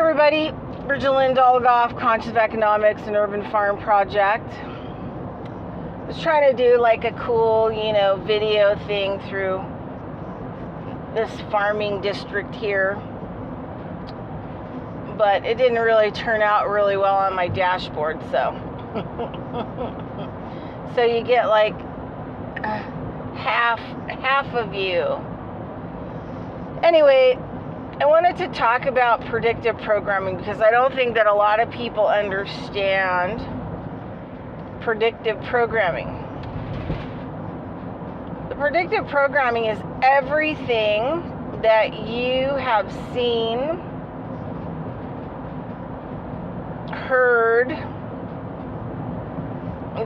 everybody, Bridget Dolgoff, Conscious Economics and Urban Farm Project. I was trying to do like a cool, video thing through this farming district here, but it didn't really turn out really well on my dashboard, so so you get like half a view. Anyway, I wanted to talk about predictive programming because I don't think that a lot of people understand predictive programming. The predictive programming is everything that you have seen, heard,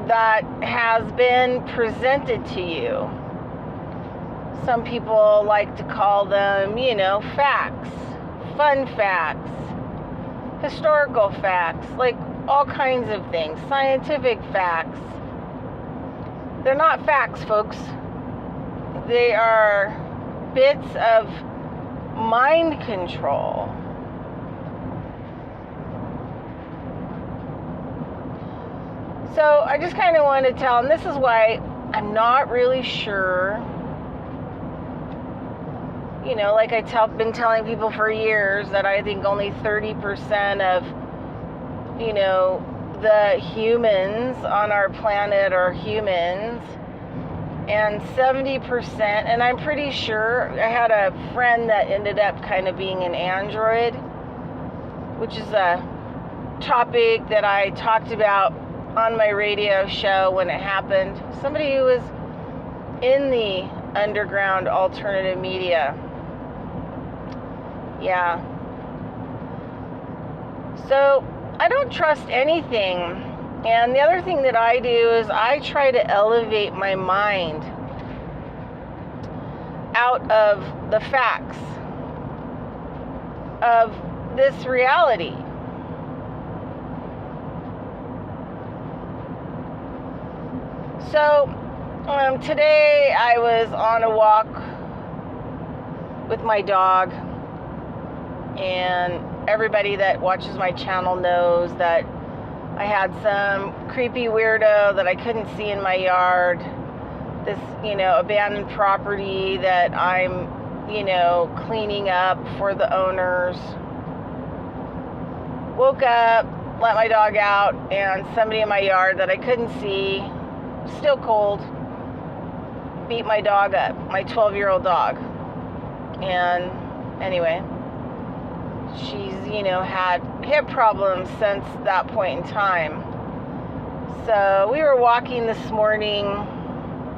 that has been presented to you. Some people like to call them, facts, fun facts, historical facts, like all kinds of things, scientific facts. They're not facts, folks. They are bits of mind control. So I just kind of want to tell, and this is why I'm not really sure. Like been telling people for years that I think only 30% of, the humans on our planet are humans, and 70%, and I'm pretty sure, I had a friend that ended up kind of being an android, which is a topic that I talked about on my radio show when it happened. Somebody who was in the underground alternative media. Yeah. So I don't trust anything. And the other thing that I do is I try to elevate my mind out of the facts of this reality. So today I was on a walk with my dog, and everybody that watches my channel knows that I had some creepy weirdo that I couldn't see in my yard, this, abandoned property that I'm, cleaning up for the owners. Woke up, let my dog out, and somebody in my yard that I couldn't see, still cold, beat my dog up, my 12-year-old dog. And anyway, she's, had hip problems since that point in time. So we were walking this morning,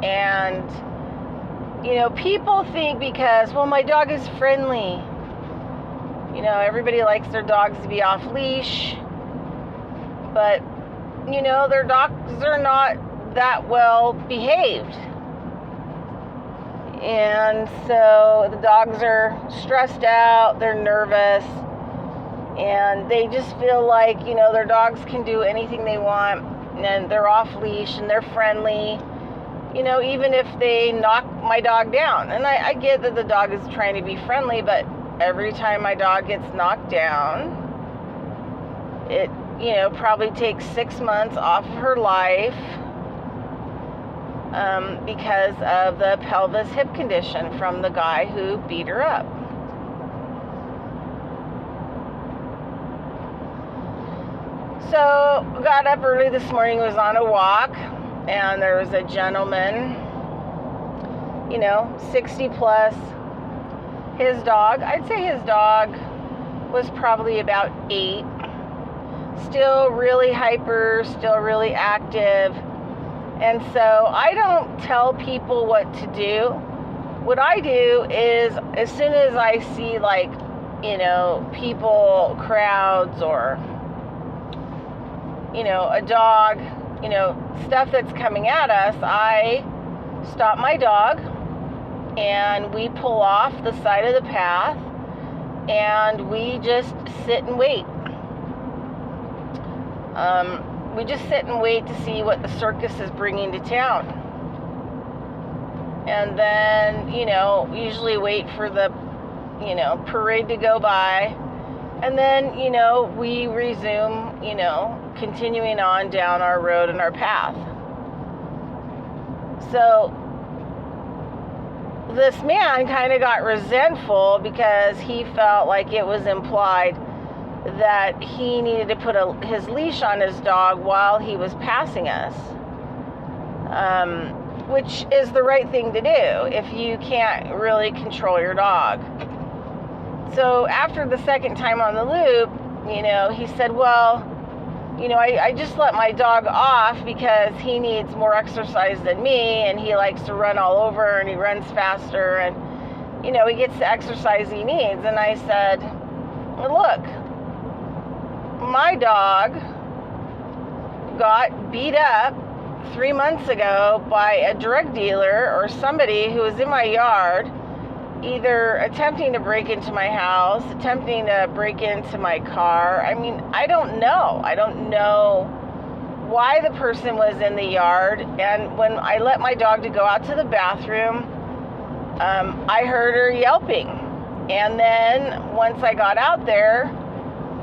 and, people think because, well, my dog is friendly. Everybody likes their dogs to be off leash, but, their dogs are not that well behaved. And so the dogs are stressed out, they're nervous, and they just feel like, their dogs can do anything they want, and they're off leash and they're friendly, even if they knock my dog down. And I get that the dog is trying to be friendly, but every time my dog gets knocked down, it, probably takes 6 months off of her life. Because of the pelvis hip condition from the guy who beat her up. So, got up early this morning, was on a walk, and there was a gentleman, 60 plus. His dog, I'd say his dog was probably about 8. Still really hyper, still really active. And so I don't tell people what to do. What I do is, as soon as I see people, crowds, or, a dog, stuff that's coming at us, I stop my dog and we pull off the side of the path and we just sit and wait. We just sit and wait to see what the circus is bringing to town. And then, usually wait for the, parade to go by. And then, we resume, continuing on down our road and our path. So this man kind of got resentful because he felt like it was implied that he needed to put his leash on his dog while he was passing us, which is the right thing to do if you can't really control your dog. So after the second time on the loop, he said, well, I just let my dog off because he needs more exercise than me, and he likes to run all over, and he runs faster, and, he gets the exercise he needs. And I said, look, my dog got beat up 3 months ago by a drug dealer or somebody who was in my yard, either attempting to break into my house, attempting to break into my car. I mean, I don't know. I don't know why the person was in the yard. And when I let my dog to go out to the bathroom, I heard her yelping. And then once I got out there,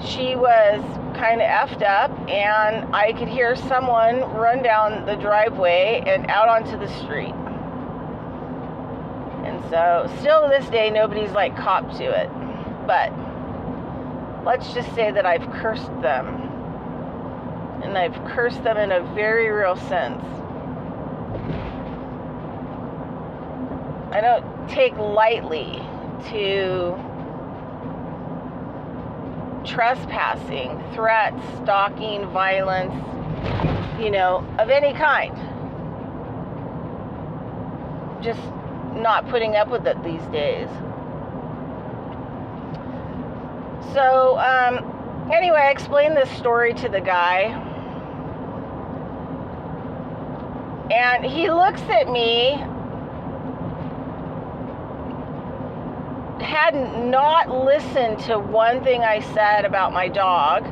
she was kind of effed up, and I could hear someone run down the driveway and out onto the street. And so still to this day, nobody's copped to it. But let's just say that I've cursed them. And I've cursed them in a very real sense. I don't take lightly to trespassing, threats, stalking, violence, of any kind. Just not putting up with it these days. So, anyway, I explained this story to the guy, and he looks at me, had not listened to one thing I said about my dog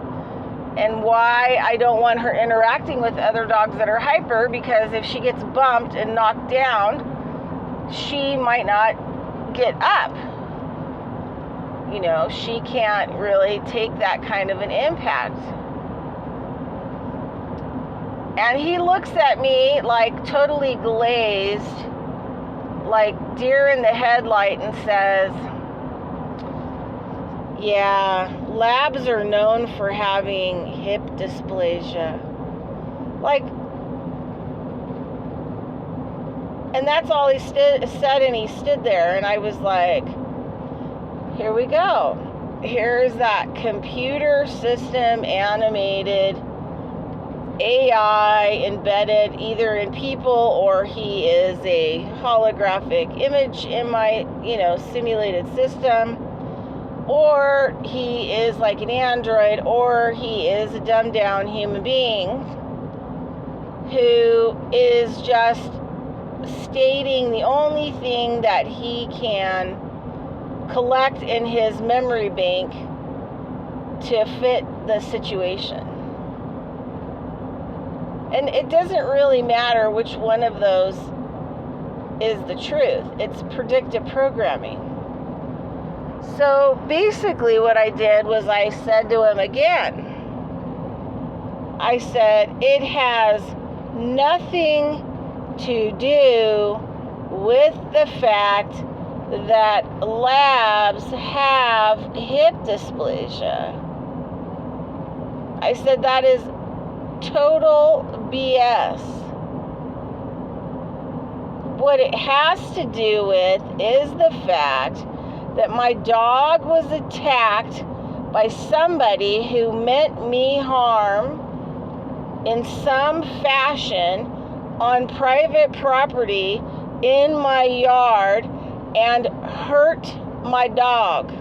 and why I don't want her interacting with other dogs that are hyper, because if she gets bumped and knocked down, she might not get up. She can't really take that kind of an impact. And he looks at me totally glazed, like deer in the headlight, and says, yeah, labs are known for having hip dysplasia. And that's all he said, and he stood there, and I was like, here we go. Here's that computer system animated AI embedded either in people, or he is a holographic image in my, simulated system, or he is like an android, or he is a dumbed down human being who is just stating the only thing that he can collect in his memory bank to fit the situation. And it doesn't really matter which one of those is the truth. It's predictive programming. So basically what I did was I said to him again, I said, it has nothing to do with the fact that labs have hip dysplasia. I said that is total BS. What it has to do with is the fact that my dog was attacked by somebody who meant me harm in some fashion on private property in my yard and hurt my dog,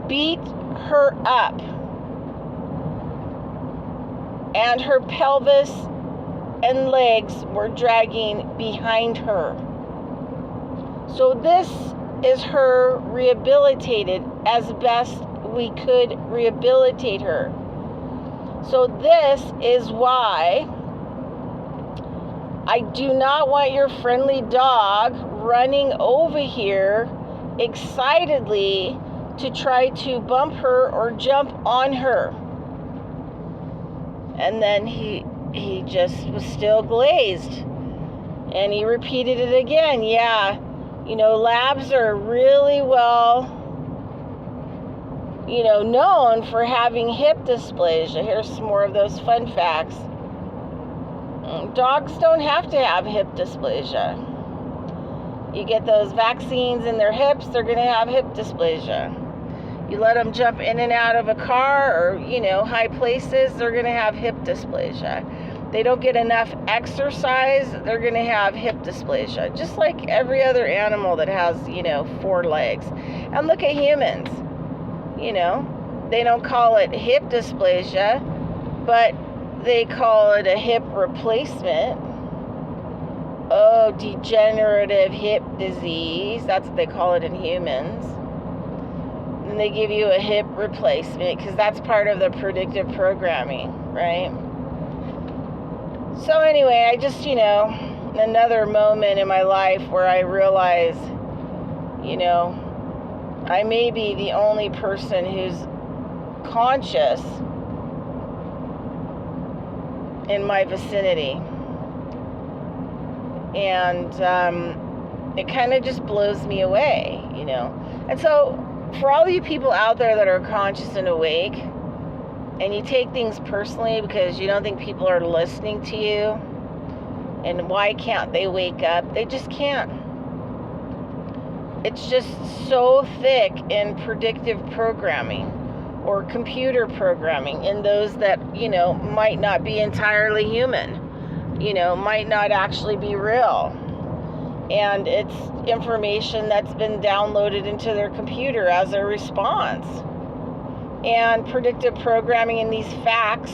beat her up, and her pelvis and legs were dragging behind her. So this is her rehabilitated as best we could rehabilitate her. So this is why I do not want your friendly dog running over here excitedly to try to bump her or jump on her. And then he just was still glazed. And he repeated it again. Yeah, labs are really well, known for having hip dysplasia. Here's some more of those fun facts. Dogs don't have to have hip dysplasia. You get those vaccines in their hips, they're going to have hip dysplasia. You let them jump in and out of a car or, high places, they're going to have hip dysplasia. They don't get enough exercise, they're going to have hip dysplasia. Just like every other animal that has, 4 legs. And look at humans. They don't call it hip dysplasia, but they call it a hip replacement. Oh, degenerative hip disease. That's what they call it in humans. And they give you a hip replacement because that's part of the predictive programming, right? So anyway, I just, another moment in my life where I realize, I may be the only person who's conscious in my vicinity. And it kind of just blows me away, And so for all you people out there that are conscious and awake, and you take things personally because you don't think people are listening to you, and why can't they wake up? They just can't. It's just so thick in predictive programming or computer programming in those that, might not be entirely human, might not actually be real. And it's information that's been downloaded into their computer as a response. And predictive programming and these facts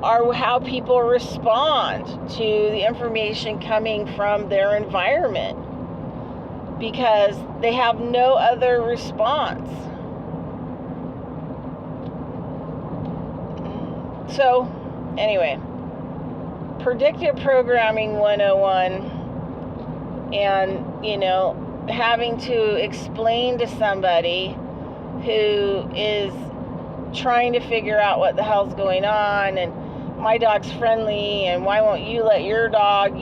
are how people respond to the information coming from their environment, because they have no other response. So, anyway, predictive programming 101, and, having to explain to somebody who is trying to figure out what the hell's going on, and my dog's friendly, and why won't you let your dog,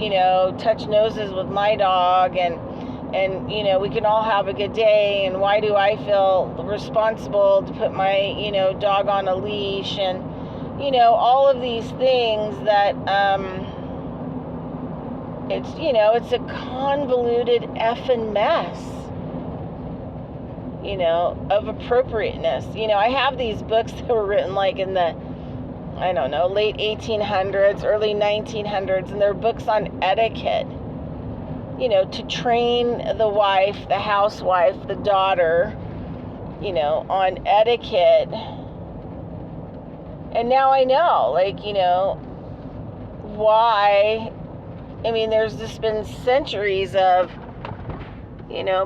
touch noses with my dog, and we can all have a good day, and why do I feel responsible to put my, dog on a leash, and, all of these things that, it's a convoluted effing mess, of appropriateness. I have these books that were written like in the, late 1800s, early 1900s, and they're books on etiquette, to train the wife, the housewife, the daughter, on etiquette. And now I know, why. There's just been centuries of,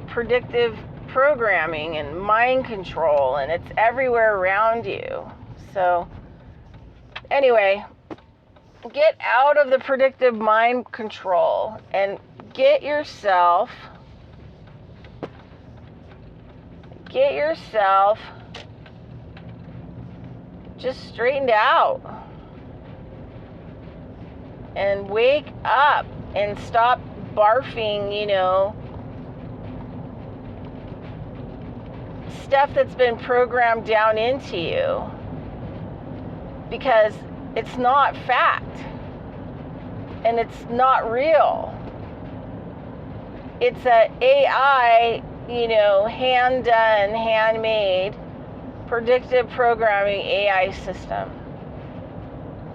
predictive programming and mind control, and it's everywhere around you. So, anyway, get out of the predictive mind control and get yourself just straightened out. And wake up and stop barfing, stuff that's been programmed down into you, because it's not fact and it's not real. It's a AI, hand-done, handmade, predictive programming AI system.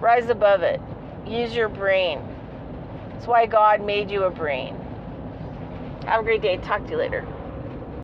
Rise above it. Use your brain. That's why God made you a brain. Have a great day. Talk to you later.